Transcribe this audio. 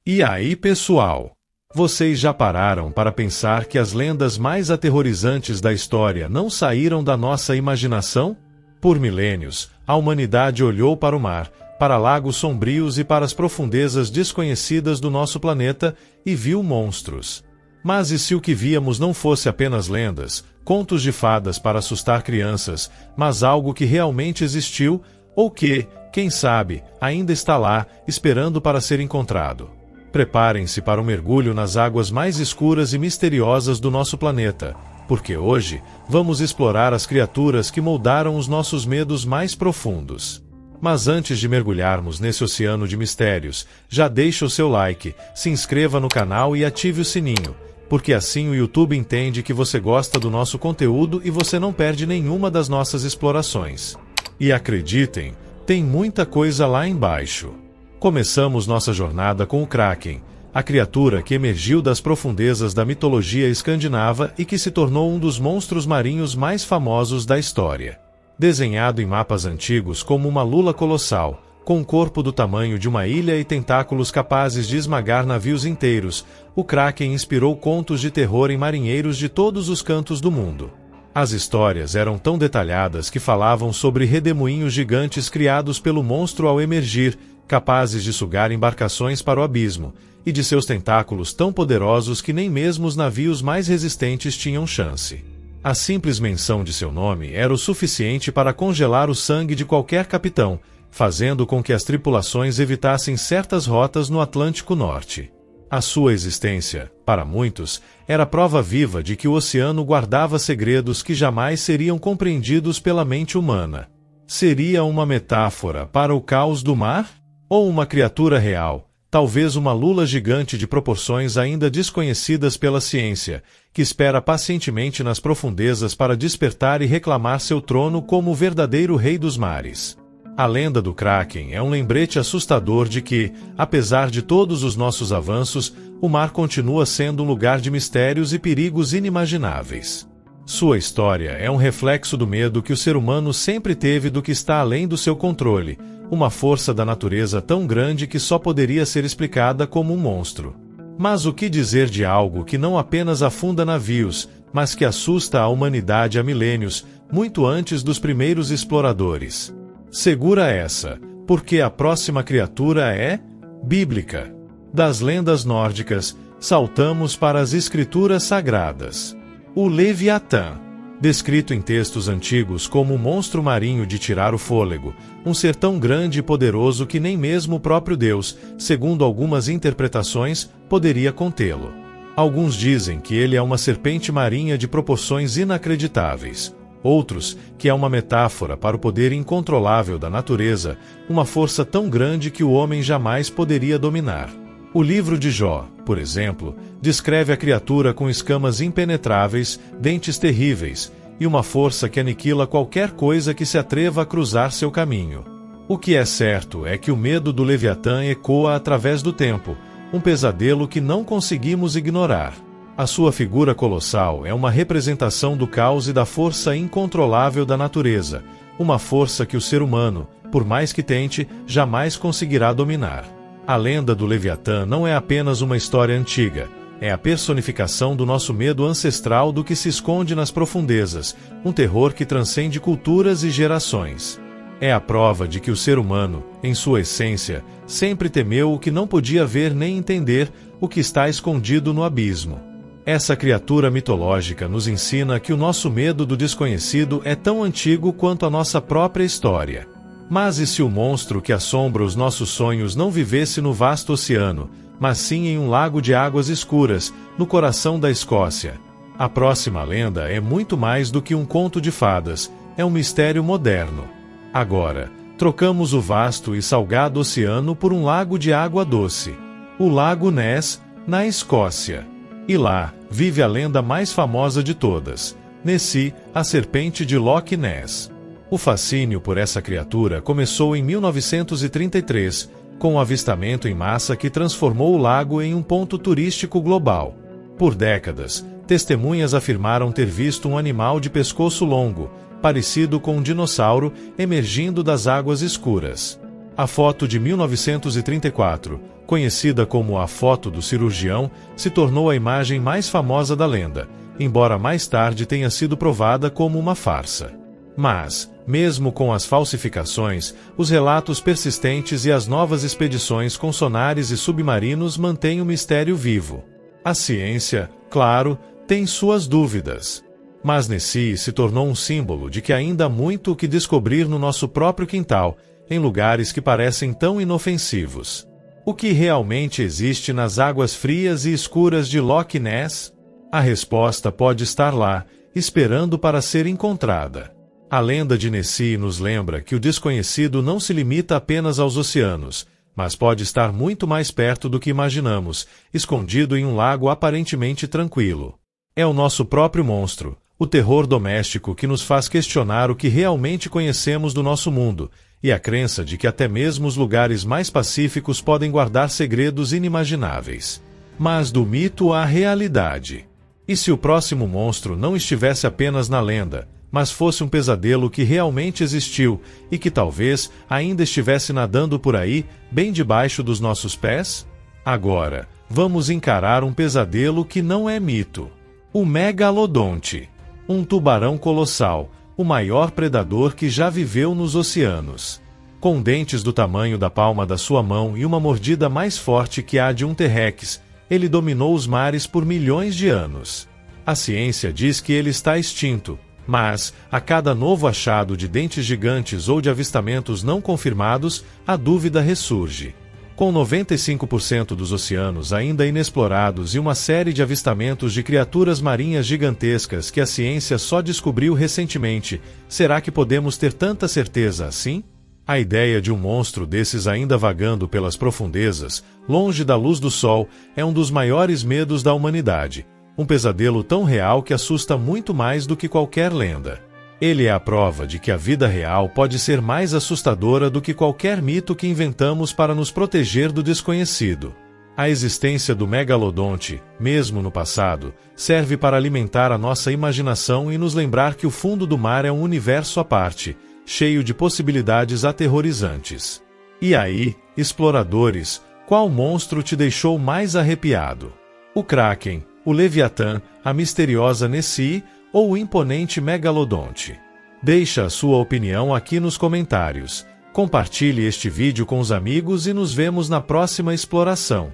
E aí, pessoal? Vocês já pararam para pensar que as lendas mais aterrorizantes da história não saíram da nossa imaginação? Por milênios, a humanidade olhou para o mar, para lagos sombrios e para as profundezas desconhecidas do nosso planeta e viu monstros. Mas e se o que víamos não fosse apenas lendas, contos de fadas para assustar crianças, mas algo que realmente existiu, ou que, quem sabe, ainda está lá, esperando para ser encontrado? Preparem-se para um mergulho nas águas mais escuras e misteriosas do nosso planeta, porque hoje vamos explorar as criaturas que moldaram os nossos medos mais profundos. Mas antes de mergulharmos nesse oceano de mistérios, já deixe o seu like, se inscreva no canal e ative o sininho, porque assim o YouTube entende que você gosta do nosso conteúdo e você não perde nenhuma das nossas explorações. E acreditem, tem muita coisa lá embaixo. Começamos nossa jornada com o Kraken, a criatura que emergiu das profundezas da mitologia escandinava e que se tornou um dos monstros marinhos mais famosos da história. Desenhado em mapas antigos como uma lula colossal, com um corpo do tamanho de uma ilha e tentáculos capazes de esmagar navios inteiros, o Kraken inspirou contos de terror em marinheiros de todos os cantos do mundo. As histórias eram tão detalhadas que falavam sobre redemoinhos gigantes criados pelo monstro ao emergir, capazes de sugar embarcações para o abismo, e de seus tentáculos tão poderosos que nem mesmo os navios mais resistentes tinham chance. A simples menção de seu nome era o suficiente para congelar o sangue de qualquer capitão, fazendo com que as tripulações evitassem certas rotas no Atlântico Norte. A sua existência, para muitos, era prova viva de que o oceano guardava segredos que jamais seriam compreendidos pela mente humana. Seria uma metáfora para o caos do mar? Ou uma criatura real, talvez uma lula gigante de proporções ainda desconhecidas pela ciência, que espera pacientemente nas profundezas para despertar e reclamar seu trono como o verdadeiro rei dos mares? A lenda do Kraken é um lembrete assustador de que, apesar de todos os nossos avanços, o mar continua sendo um lugar de mistérios e perigos inimagináveis. Sua história é um reflexo do medo que o ser humano sempre teve do que está além do seu controle, uma força da natureza tão grande que só poderia ser explicada como um monstro. Mas o que dizer de algo que não apenas afunda navios, mas que assusta a humanidade há milênios, muito antes dos primeiros exploradores? Segura essa, porque a próxima criatura é bíblica. Das lendas nórdicas, saltamos para as escrituras sagradas. O Leviatã, descrito em textos antigos como um monstro marinho de tirar o fôlego, um ser tão grande e poderoso que nem mesmo o próprio Deus, segundo algumas interpretações, poderia contê-lo. Alguns dizem que ele é uma serpente marinha de proporções inacreditáveis. Outros, que é uma metáfora para o poder incontrolável da natureza, uma força tão grande que o homem jamais poderia dominar. O livro de Jó, por exemplo, descreve a criatura com escamas impenetráveis, dentes terríveis, e uma força que aniquila qualquer coisa que se atreva a cruzar seu caminho. O que é certo é que o medo do Leviatã ecoa através do tempo, um pesadelo que não conseguimos ignorar. A sua figura colossal é uma representação do caos e da força incontrolável da natureza, uma força que o ser humano, por mais que tente, jamais conseguirá dominar. A lenda do Leviatã não é apenas uma história antiga, é a personificação do nosso medo ancestral do que se esconde nas profundezas, um terror que transcende culturas e gerações. É a prova de que o ser humano, em sua essência, sempre temeu o que não podia ver nem entender, o que está escondido no abismo. Essa criatura mitológica nos ensina que o nosso medo do desconhecido é tão antigo quanto a nossa própria história. Mas e se o monstro que assombra os nossos sonhos não vivesse no vasto oceano, mas sim em um lago de águas escuras, no coração da Escócia? A próxima lenda é muito mais do que um conto de fadas, é um mistério moderno. Agora, trocamos o vasto e salgado oceano por um lago de água doce, o Lago Ness, na Escócia. E lá, vive a lenda mais famosa de todas, Nessie, a serpente de Loch Ness. O fascínio por essa criatura começou em 1933, com um avistamento em massa que transformou o lago em um ponto turístico global. Por décadas, testemunhas afirmaram ter visto um animal de pescoço longo, parecido com um dinossauro, emergindo das águas escuras. A foto de 1934, conhecida como a foto do cirurgião, se tornou a imagem mais famosa da lenda, embora mais tarde tenha sido provada como uma farsa. Mas, mesmo com as falsificações, os relatos persistentes e as novas expedições com sonares e submarinos mantêm o mistério vivo. A ciência, claro, tem suas dúvidas. Mas Nessie se tornou um símbolo de que ainda há muito o que descobrir no nosso próprio quintal, em lugares que parecem tão inofensivos. O que realmente existe nas águas frias e escuras de Loch Ness? A resposta pode estar lá, esperando para ser encontrada. A lenda de Nessie nos lembra que o desconhecido não se limita apenas aos oceanos, mas pode estar muito mais perto do que imaginamos, escondido em um lago aparentemente tranquilo. É o nosso próprio monstro, o terror doméstico que nos faz questionar o que realmente conhecemos do nosso mundo, e a crença de que até mesmo os lugares mais pacíficos podem guardar segredos inimagináveis. Mas do mito à realidade. E se o próximo monstro não estivesse apenas na lenda, mas fosse um pesadelo que realmente existiu e que talvez ainda estivesse nadando por aí, bem debaixo dos nossos pés? Agora, vamos encarar um pesadelo que não é mito. O megalodonte. Um tubarão colossal, o maior predador que já viveu nos oceanos. Com dentes do tamanho da palma da sua mão e uma mordida mais forte que a de um T-Rex, ele dominou os mares por milhões de anos. A ciência diz que ele está extinto, mas, a cada novo achado de dentes gigantes ou de avistamentos não confirmados, a dúvida ressurge. Com 95% dos oceanos ainda inexplorados e uma série de avistamentos de criaturas marinhas gigantescas que a ciência só descobriu recentemente, será que podemos ter tanta certeza assim? A ideia de um monstro desses ainda vagando pelas profundezas, longe da luz do sol, é um dos maiores medos da humanidade. Um pesadelo tão real que assusta muito mais do que qualquer lenda. Ele é a prova de que a vida real pode ser mais assustadora do que qualquer mito que inventamos para nos proteger do desconhecido. A existência do megalodonte, mesmo no passado, serve para alimentar a nossa imaginação e nos lembrar que o fundo do mar é um universo à parte, cheio de possibilidades aterrorizantes. E aí, exploradores, qual monstro te deixou mais arrepiado? O Kraken, o Leviatã, a misteriosa Nessie ou o imponente megalodonte? Deixa a sua opinião aqui nos comentários. Compartilhe este vídeo com os amigos e nos vemos na próxima exploração.